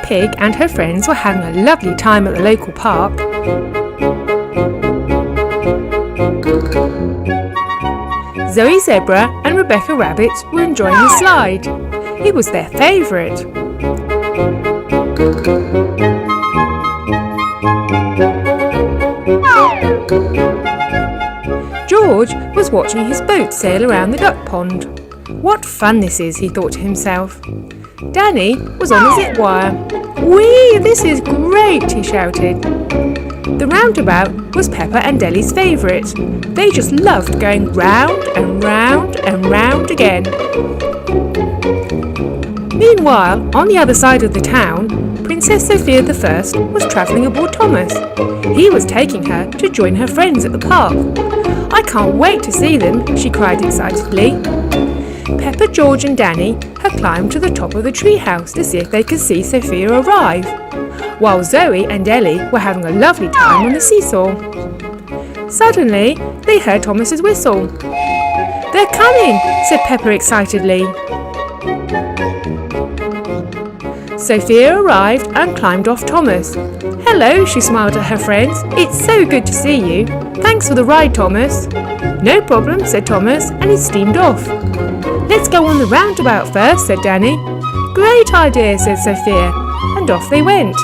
Pig and her friends were having a lovely time at the local park. Zoe Zebra and Rebecca Rabbit were enjoying the slide. It was their favourite. George was watching his boat sail around the duck pond. What fun this is, he thought to himself. Danny was on a zip wire. Whee! This is great, he shouted. The roundabout was Peppa and Deli's favourite. They just loved going round and round and round again. Meanwhile, on the other side of the town, Princess Sophia I was travelling aboard Thomas. He was taking her to join her friends at the park. I can't wait to see them, she cried excitedly. Peppa, George and Danny had climbed to the top of the treehouse to see if they could see Sophia arrive, while Zoe and Ellie were having a lovely time on the seesaw. Suddenly, they heard Thomas's whistle. "They're coming," said Peppa excitedly. Sophia arrived and climbed off Thomas. "Hello," she smiled at her friends. "It's so good to see you. Thanks for the ride, Thomas." "No problem," said Thomas, and he steamed off. "Let's go on the roundabout first," said Danny. "Great idea," said Sophia, and off they went.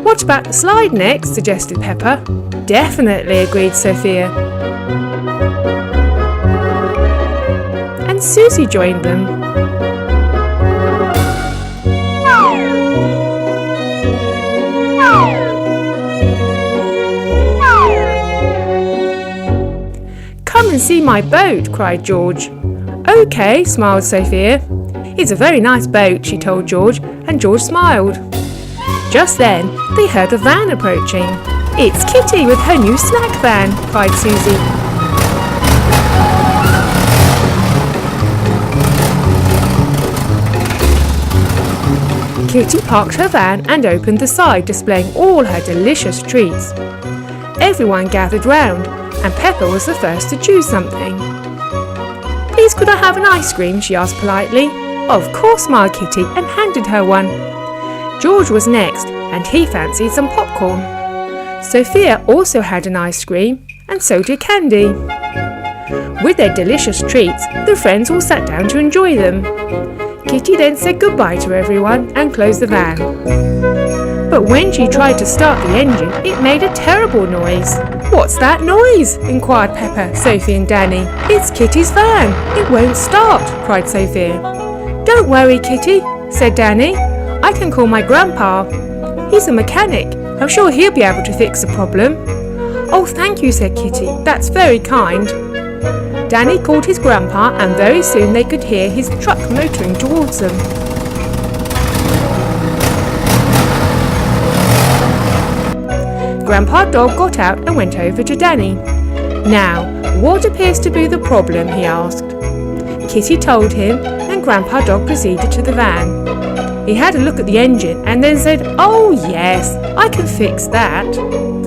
"What about the slide next?" suggested Peppa. "Definitely," agreed Sophia. And Susie joined them. "Come and see my boat," cried George. "OK," smiled Sophia. "It's a very nice boat," she told George, and George smiled. Just then, they heard a van approaching. "It's Kitty with her new snack van," cried Susie. Kitty parked her van and opened the side, displaying all her delicious treats. Everyone gathered round, and Peppa was the first to choose something. "Please, could I have an ice cream?" she asked politely. "Of course," smiled Kitty, and handed her one. George was next, and he fancied some popcorn. Sophia also had an ice cream, and so did Candy. With their delicious treats, the friends all sat down to enjoy them. Kitty then said goodbye to everyone and closed the van. But when she tried to start the engine, it made a terrible noise. "What's that noise?" inquired Peppa, Sophie and Danny. "It's Kitty's van. It won't start," cried Sophia. "Don't worry, Kitty," said Danny. "I can call my grandpa. He's a mechanic. I'm sure he'll be able to fix the problem." "Oh, thank you," said Kitty. "That's very kind." Danny called his grandpa, and very soon they could hear his truck motoring towards them. Grandpa Dog got out and went over to Danny. "Now, what appears to be the problem?" he asked. Kitty told him, and Grandpa Dog proceeded to the van. He had a look at the engine and then said, "Oh yes, I can fix that."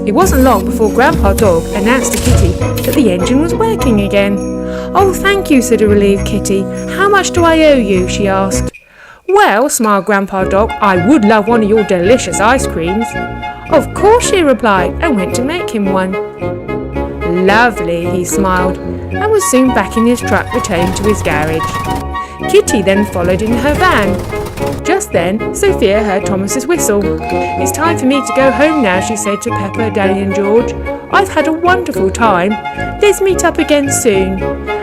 It wasn't long before Grandpa Dog announced to Kitty that the engine was working again. "Oh, thank you," said a relieved Kitty. "How much do I owe you?" she asked. "Well," smiled Grandpa Dog, "I would love one of your delicious ice creams." "Of course," she replied, and went to make him one. "Lovely," he smiled, and was soon back in his truck returning to his garage. Kitty then followed in her van. Just then, Sophia heard Thomas's whistle. "It's time for me to go home now," she said to Peppa, Danny and George. "I've had a wonderful time. Let's meet up again soon."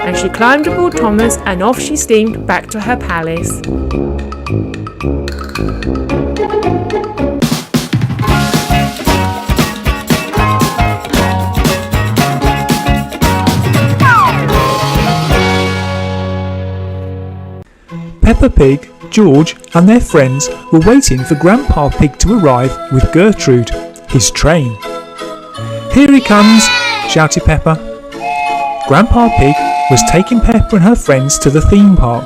And she climbed aboard Thomas and off she steamed back to her palace. Peppa Pig, George and their friends were waiting for Grandpa Pig to arrive with Gertrude, his train. "Here he comes," shouted Peppa. Grandpa Pig was taking Peppa and her friends to the theme park.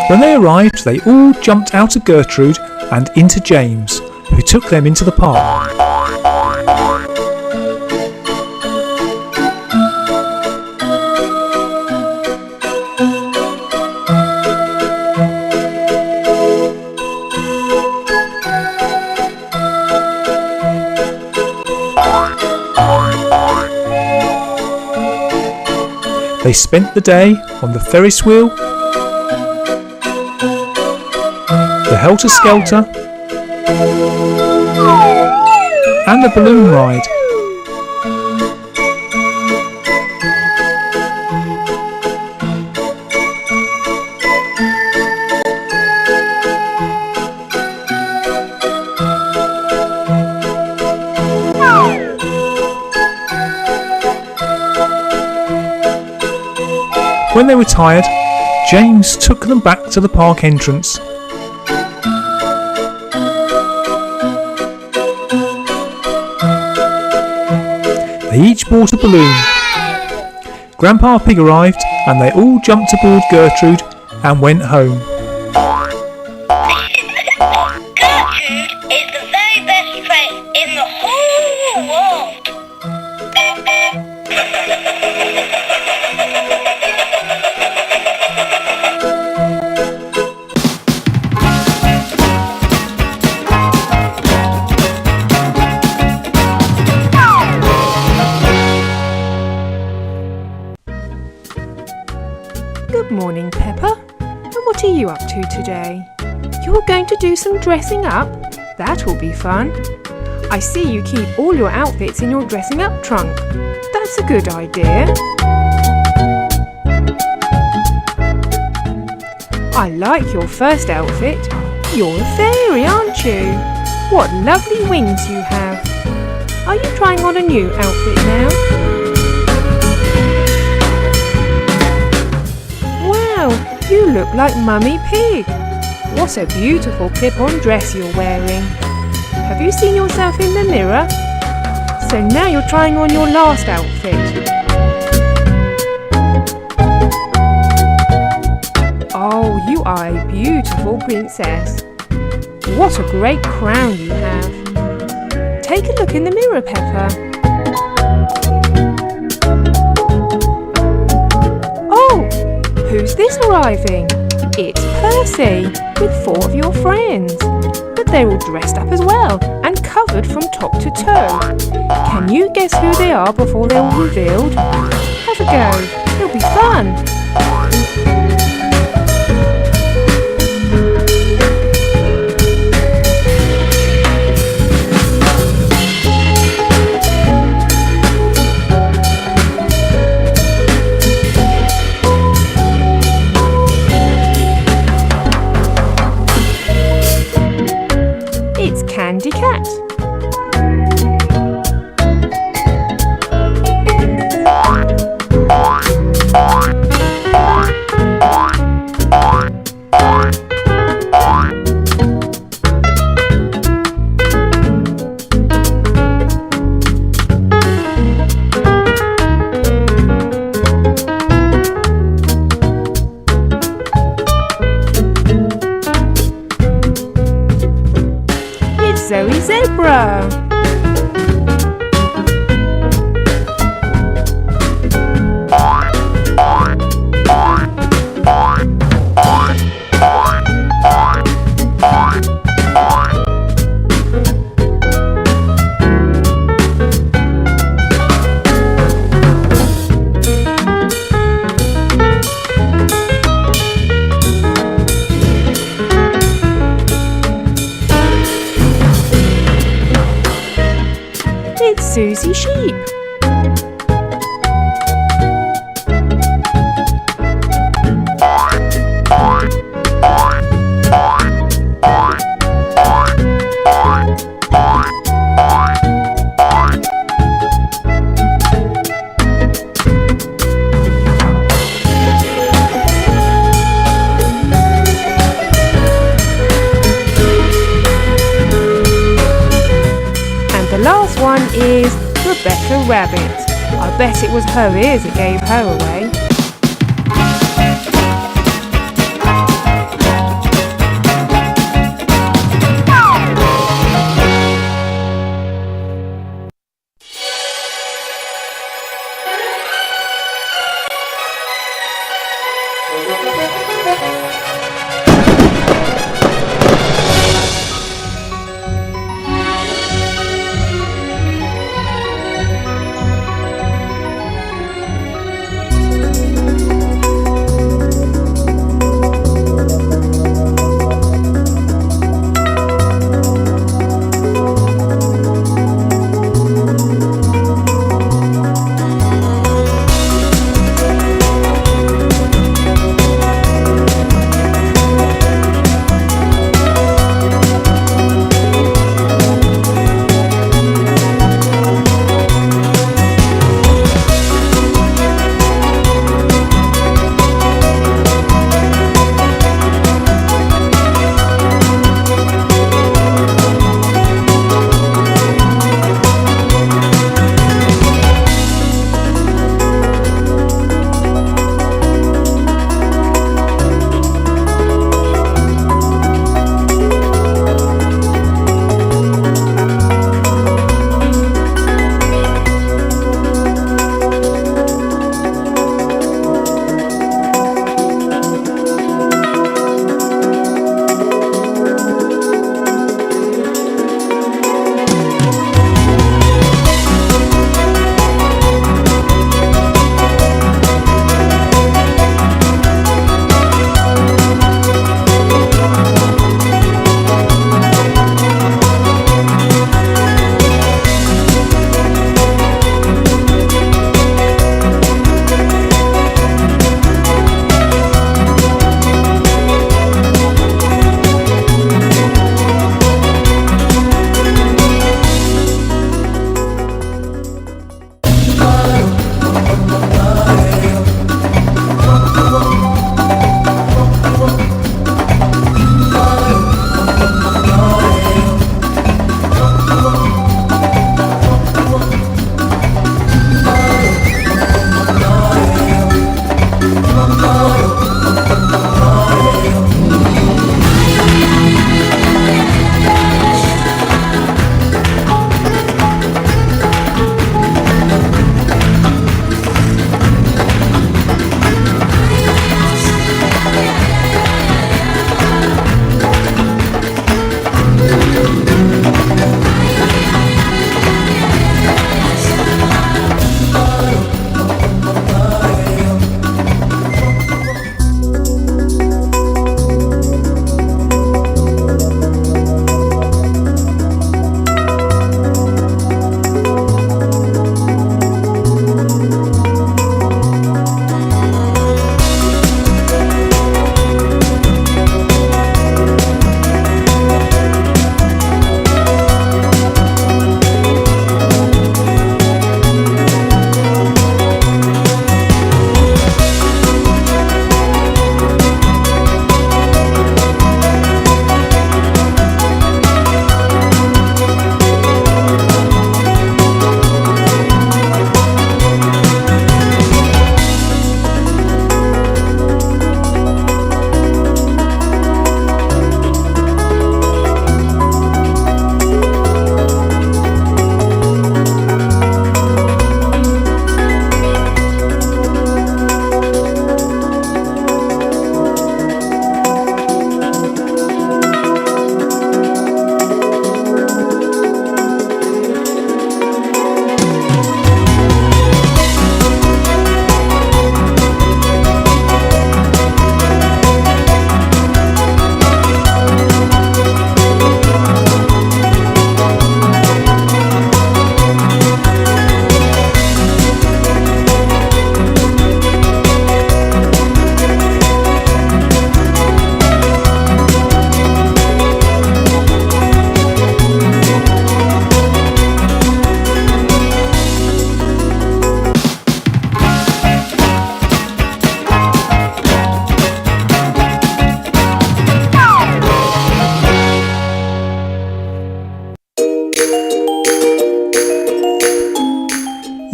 When they arrived, they all jumped out of Gertrude and into James, who took them into the park. They spent the day on the Ferris wheel, the helter-skelter, and the balloon ride. When they were tired, James took them back to the park entrance. They each bought a balloon. Grandpa Pig arrived and they all jumped aboard Gertrude and went home. Gertrude is the very best train in the whole world. Good morning, Peppa. And what are you up to today? You're going to do some dressing up? That will be fun. I see you keep all your outfits in your dressing up trunk. That's a good idea. I like your first outfit. You're a fairy, aren't you? What lovely wings you have. Are you trying on a new outfit now? You look like Mummy Pig. What a beautiful clip-on dress you're wearing. Have you seen yourself in the mirror? So now you're trying on your last outfit. Oh, you are a beautiful princess. What a great crown you have. Take a look in the mirror, Peppa. Who's this arriving? It's Percy, with 4 of your friends. But they're all dressed up as well, and covered from top to toe. Can you guess who they are before they're all revealed? Have a go, it'll be fun. Candy Cat. Zoe Zebra. Susie Sheep. And the last one is Rebecca Rabbit. I bet it was her ears that gave her away.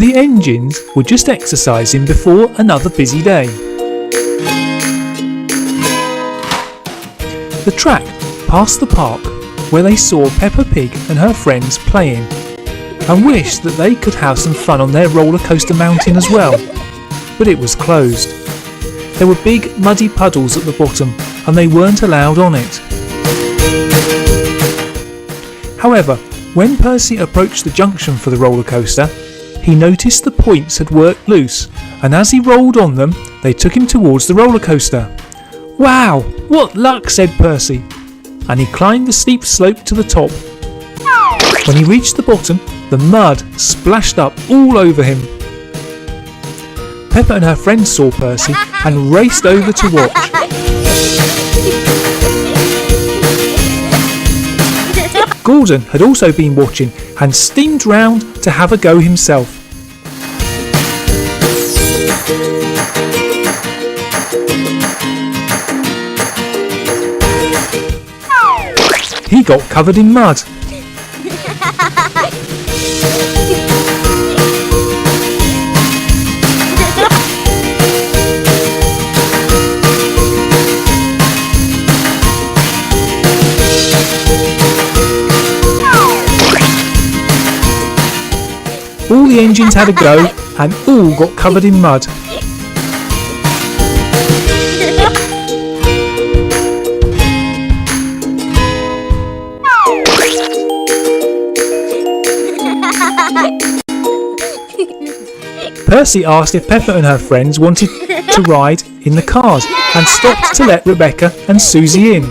The engines were just exercising before another busy day. The track passed the park where they saw Peppa Pig and her friends playing and wished that they could have some fun on their roller coaster mountain as well, but it was closed. there were big muddy puddles at the bottom and they weren't allowed on it. However, when Percy approached the junction for the roller coaster, he noticed the points had worked loose, and as he rolled on them, they took him towards the roller coaster. "Wow, what luck," said Percy, and he climbed the steep slope to the top. When he reached the bottom, the mud splashed up all over him. Peppa and her friends saw Percy and raced over to watch. Gordon had also been watching and steamed round to have a go himself. He got covered in mud. All the engines had a go and all got covered in mud. Percy asked if Peppa and her friends wanted to ride in the cars and stopped to let Rebecca and Susie in.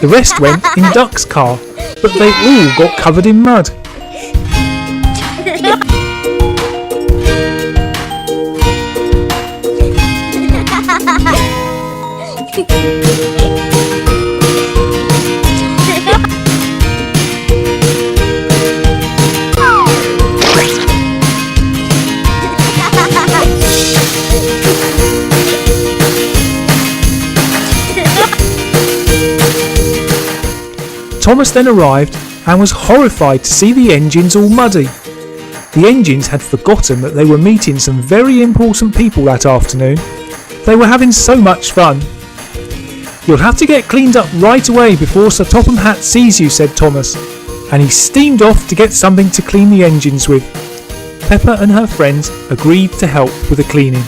The rest went in Duck's car, but they all got covered in mud. Thomas then arrived and was horrified to see the engines all muddy. The engines had forgotten that they were meeting some very important people that afternoon. They were having so much fun. "You'll have to get cleaned up right away before Sir Topham Hatt sees you," said Thomas, and he steamed off to get something to clean the engines with. Peppa and her friends agreed to help with the cleaning.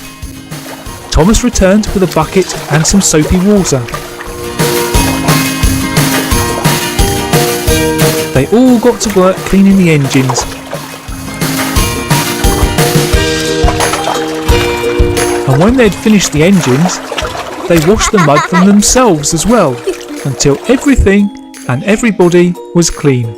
Thomas returned with a bucket and some soapy water. They all got to work cleaning the engines. And when they'd finished the engines, they washed the mud from themselves as well, until everything and everybody was clean.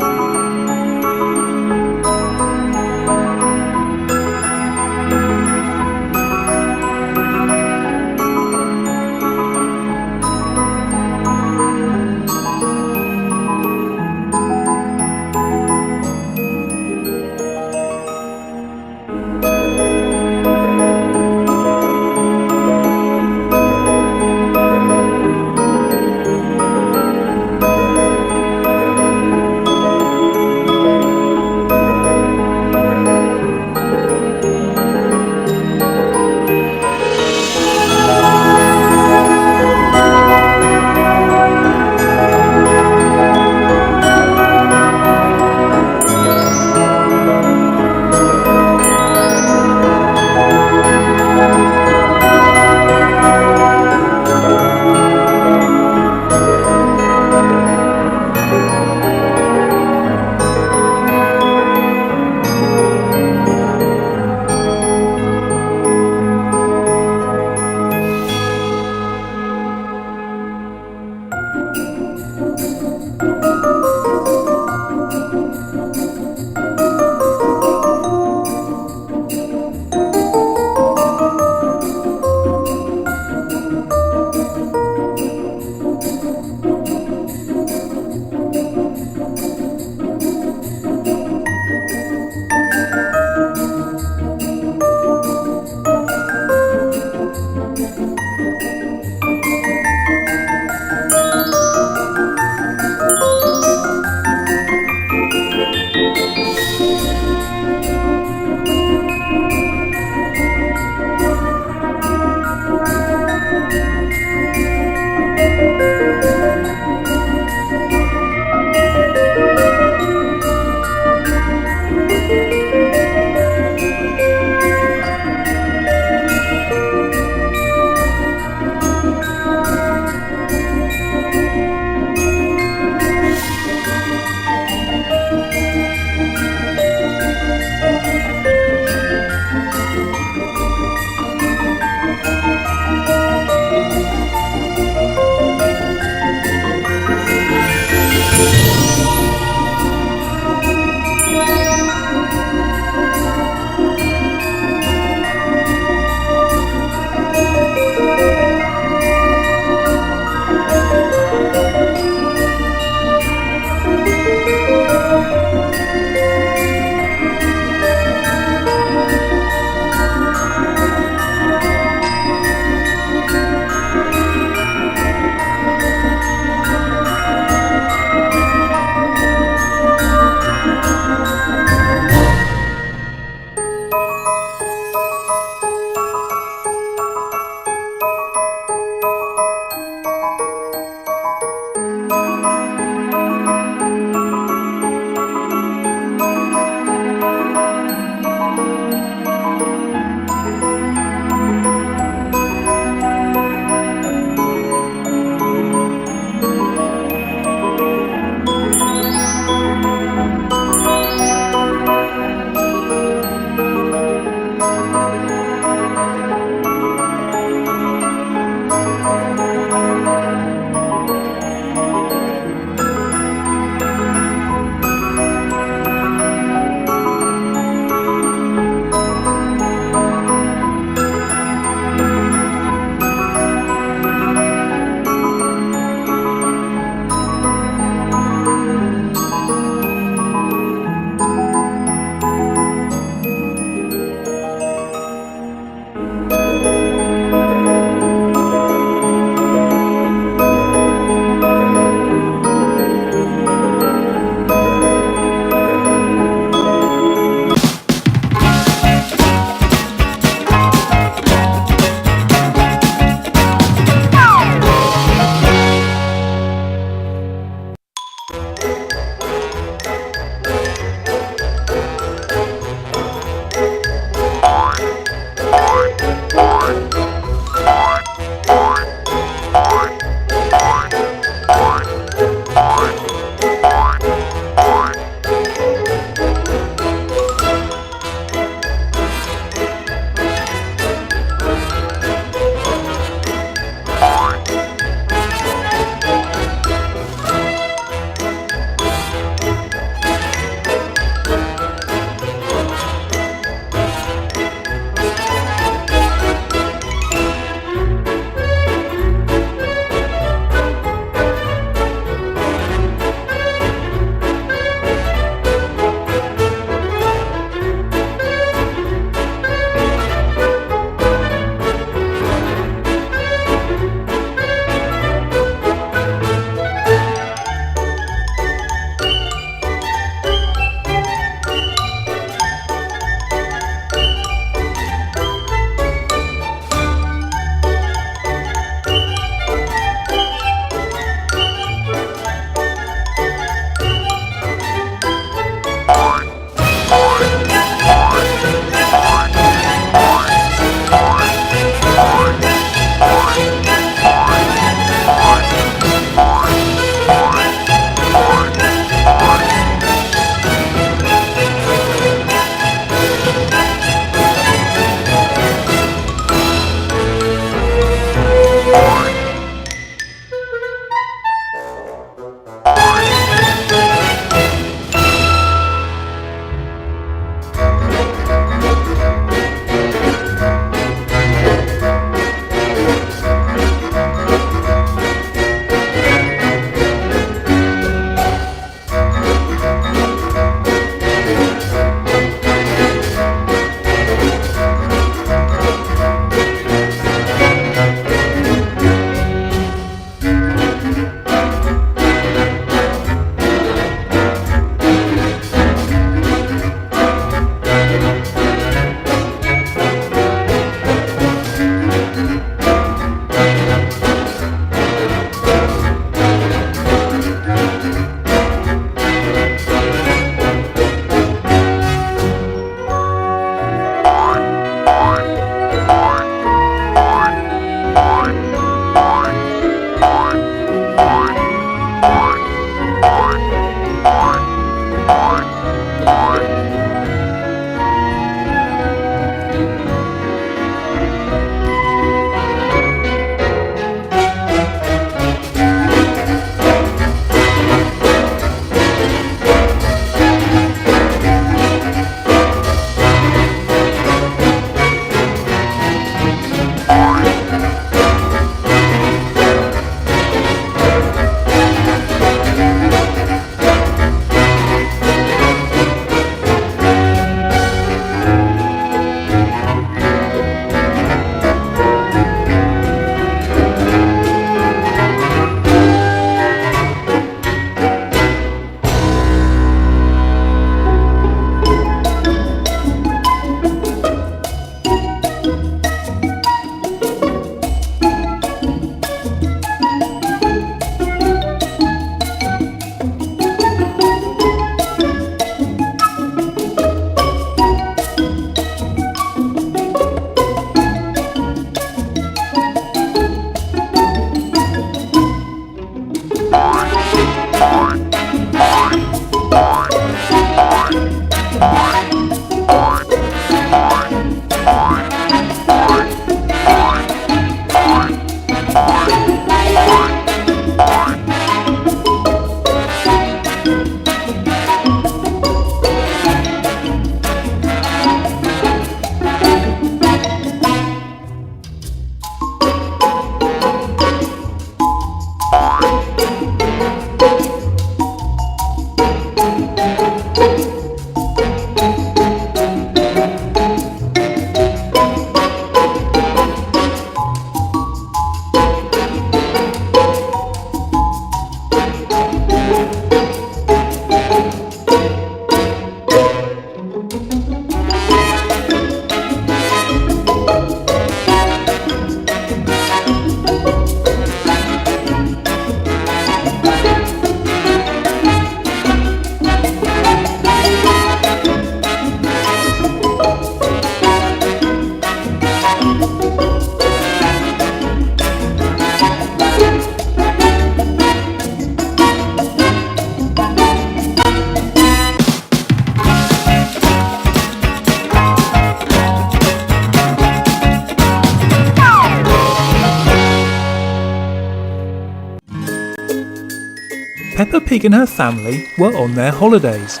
Peppa Pig and her family were on their holidays.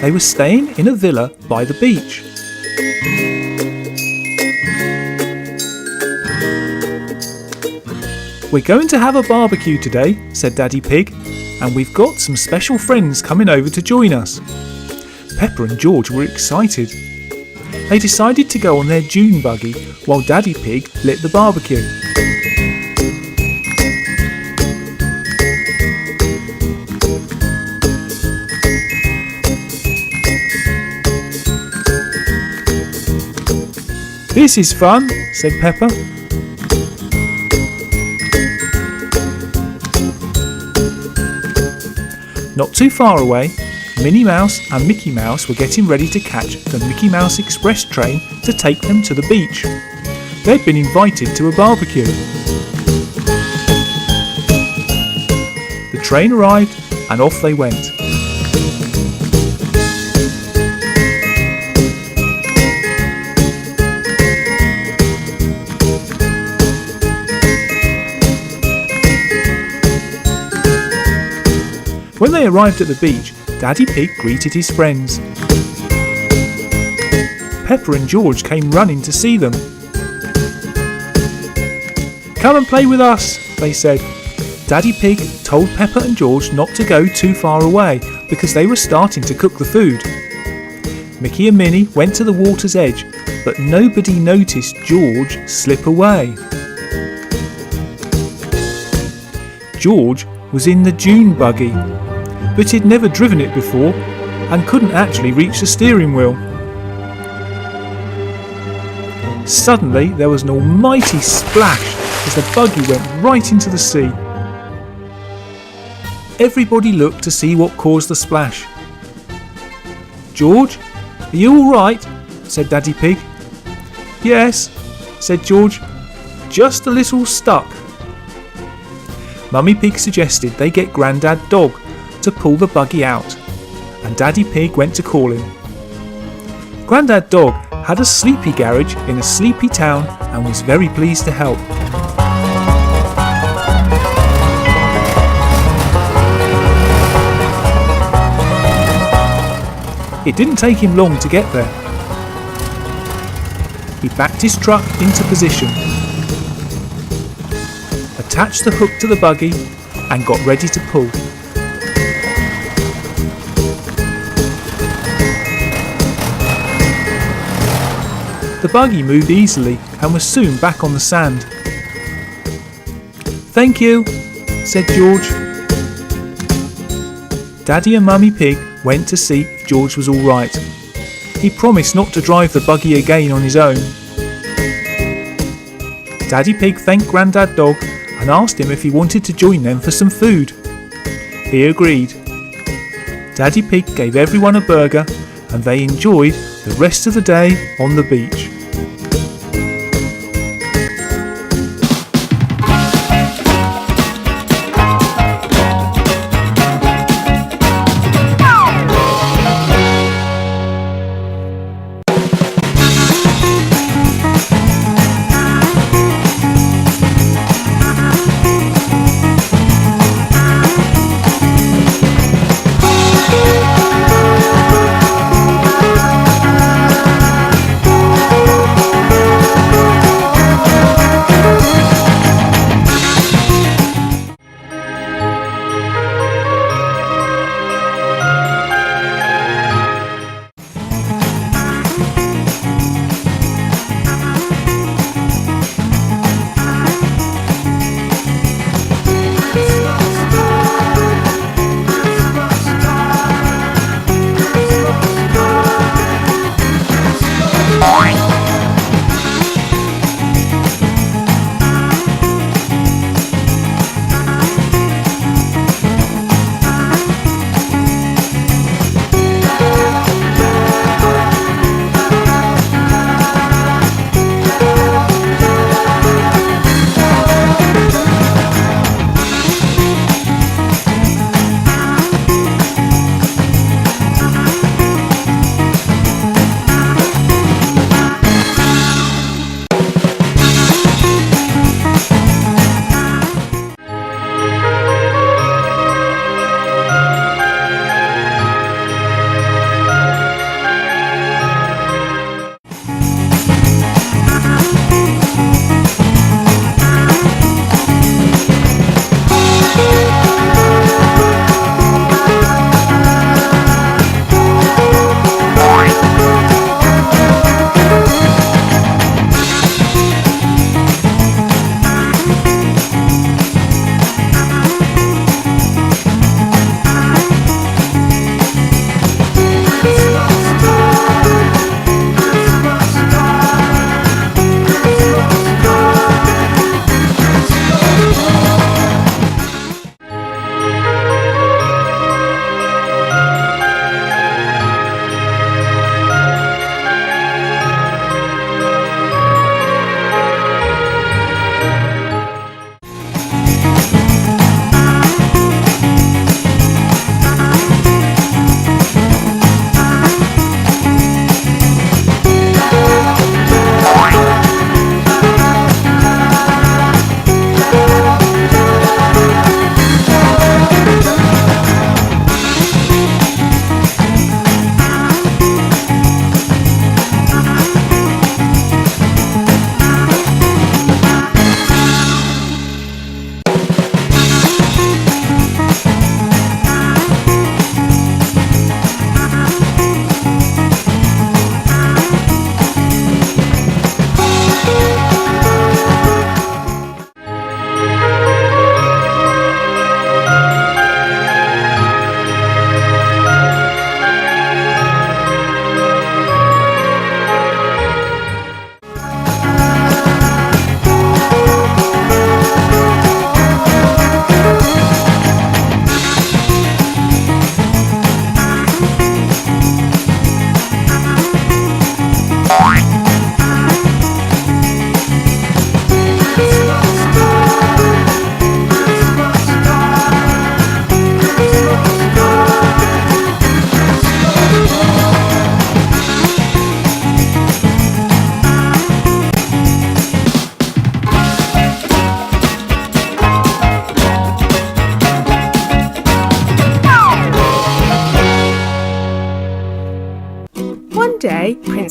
They were staying in a villa by the beach. "We're going to have a barbecue today," said Daddy Pig, "and we've got some special friends coming over to join us." Peppa and George were excited. They decided to go on their dune buggy while Daddy Pig lit the barbecue. "This is fun," said Peppa. Not too far away, Minnie Mouse and Mickey Mouse were getting ready to catch the Mickey Mouse Express train to take them to the beach. They'd been invited to a barbecue. The train arrived and off they went. When they arrived at the beach, Daddy Pig greeted his friends. Peppa and George came running to see them. "Come and play with us," they said. Daddy Pig told Peppa and George not to go too far away because they were starting to cook the food. Mickey and Minnie went to the water's edge, but nobody noticed George slip away. George was in the dune buggy, but he'd never driven it before and couldn't actually reach the steering wheel. Suddenly there was an almighty splash as the buggy went right into the sea. Everybody looked to see what caused the splash. "George, are you all right?" said Daddy Pig. "Yes," said George, "just a little stuck." Mummy Pig suggested they get Grandad Dog to pull the buggy out, and Daddy Pig went to call him. Grandad Dog had a sleepy garage in a sleepy town and was very pleased to help. It didn't take him long to get there. He backed his truck into position, attached the hook to the buggy and got ready to pull. The buggy moved easily and was soon back on the sand. "Thank you," said George. Daddy and Mummy Pig went to see if George was all right. He promised not to drive the buggy again on his own. Daddy Pig thanked Grandad Dog and asked him if he wanted to join them for some food. He agreed. Daddy Pig gave everyone a burger and they enjoyed the rest of the day on the beach.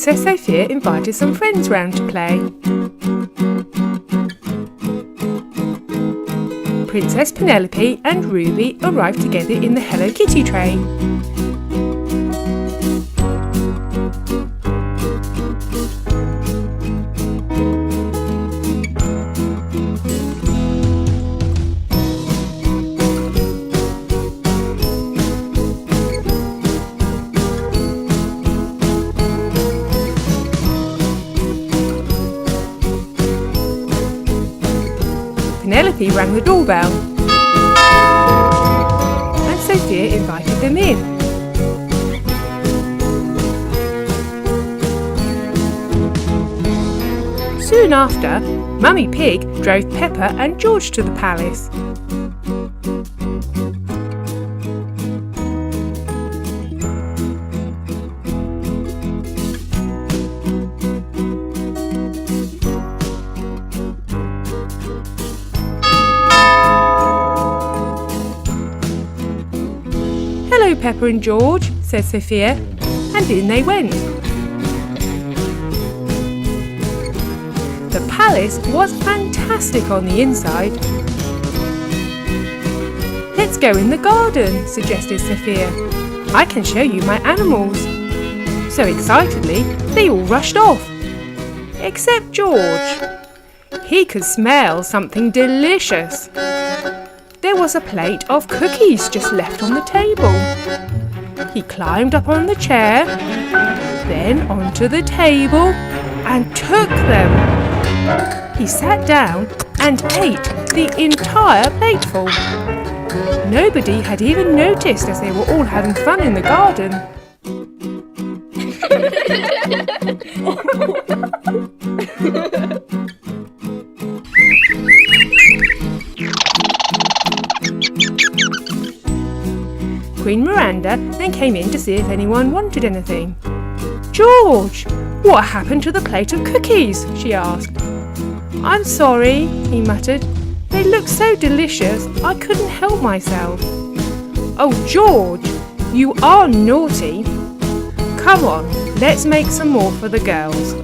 Princess Sophia invited some friends round to play. Princess Penelope and Ruby arrived together in the Hello Kitty train. Penelope rang the doorbell, and Sophia invited them in. Soon after, Mummy Pig drove Peppa and George to the palace. "Hello, Peppa and George," said Sophia, and in they went. The palace was fantastic on the inside. "Let's go in the garden," suggested Sophia. "I can show you my animals." So excitedly, they all rushed off. Except George. He could smell something delicious. There was a plate of cookies just left on the table. He climbed up on the chair, then onto the table, and took them. He sat down and ate the entire plateful. Nobody had even noticed as they were all having fun in the garden. Queen Miranda then came in to see if anyone wanted anything. "George, what happened to the plate of cookies?" she asked. "I'm sorry," he muttered. "They looked so delicious, I couldn't help myself." "Oh, George, you are naughty. Come on, let's make some more for the girls."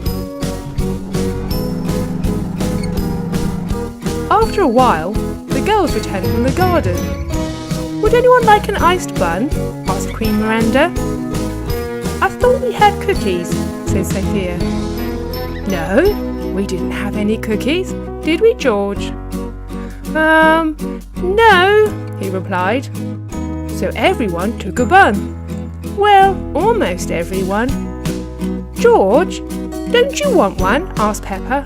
After a while, the girls returned from the garden. "Would anyone like an iced bun?" asked Queen Miranda. "I thought we had cookies," said Sophia. "No, we didn't have any cookies, did we, George?" No, he replied. So everyone took a bun. Well, almost everyone. "George, don't you want one?" asked Peppa.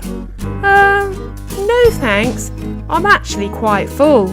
No thanks. I'm actually quite full."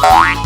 Bye.